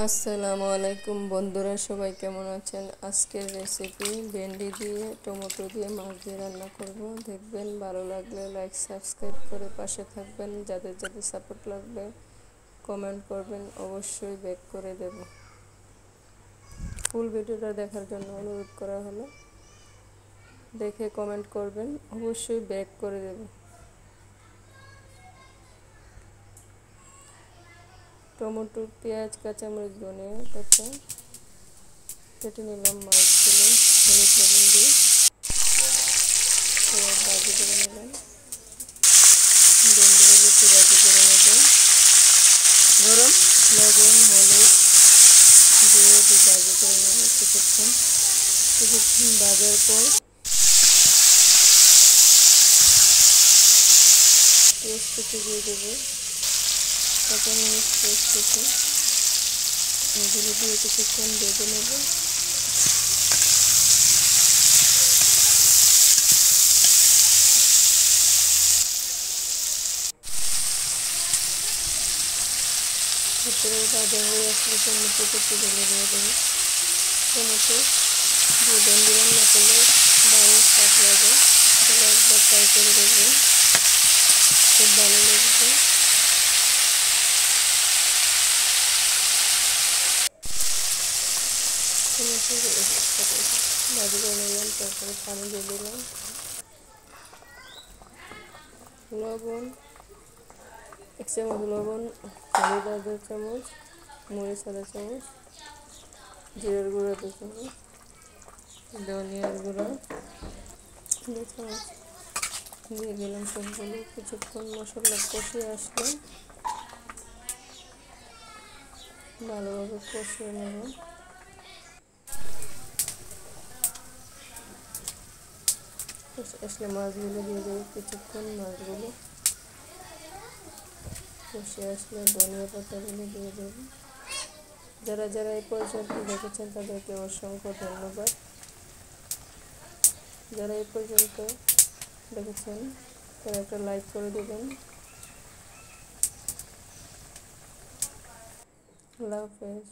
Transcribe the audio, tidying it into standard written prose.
আসসালামু আলাইকুম বন্ধুরা, সবাই কেমন আছেন? আজকের রেসিপি ভেন্ডি দিয়ে টমেটো দিয়ে মাছ দিয়ে রান্না করব। দেখবেন, ভালো লাগলে লাইক সাবস্ক্রাইব করে পাশে থাকবেন। যাদের যাদের সাপোর্ট লাগবে কমেন্ট করবেন, অবশ্যই ব্যাক করে দেব। ফুল ভিডিওটা দেখার জন্য অনুরোধ করা হলো। দেখে কমেন্ট করবেন, অবশ্যই ব্যাক করে দেব। টমেটো, পেঁয়াজ, কাঁচামরিচ, ধনিয়া পাতা কেটে নিলাম। মাছগুলো হলুদ লবণ দিয়ে ভাজি করে নিলাম। ভেন্ডিগুলো একটু ভাজি করে নেব। গরম লবণ হলুদ দিয়ে ভাজি করে নেব কিছুক্ষণ ভাজার পর পেস্ট কুচি দিয়ে দেবো। কাঁচামরিচ পেস্ট কুচি এগুলো দিয়ে কিছুক্ষণ ভেজে নেব। ভিতরে ভাজা হয়ে আসলে টমেটো কুচি ঢেলে দিয়ে দেবো। টমেটো দিয়ে ভেন্ডি রান্না করলে দারুণ স্বাদ লাগে। তাহলে একবার ট্রাই করে দেখবেন, খুব ভালো লাগবে। টমেটো ভাজি করে নিলাম, তারপরে পানি দিয়ে দিলাম। লবণ 1 চামচ লবণ, হলুদ 1/2 চামচ, মরিচ 1/2 চামচ, জিরার গুঁড়া 2 চামচ, ধনিয়ার গুঁড়া 2 চামচ দিয়ে দিলাম। সবগুলো কিছুক্ষণ মশলা কষিয়ে আসলে ভালোভাবে কষিয়ে নেব। আসলে মাছগুলো দিয়ে দেবো। কিছুক্ষণ মাছগুলো কষে আসলে ধনিয়া পাতাগুলো দিয়ে দেবো। যারা যারা এই পর্যন্ত দেখেছেন তাদেরকে অসংখ্য ধন্যবাদ। যারা এই পর্যন্ত দেখেছেন তারা একটা লাইক করে দেবেন। আল্লাহ হাফেজ।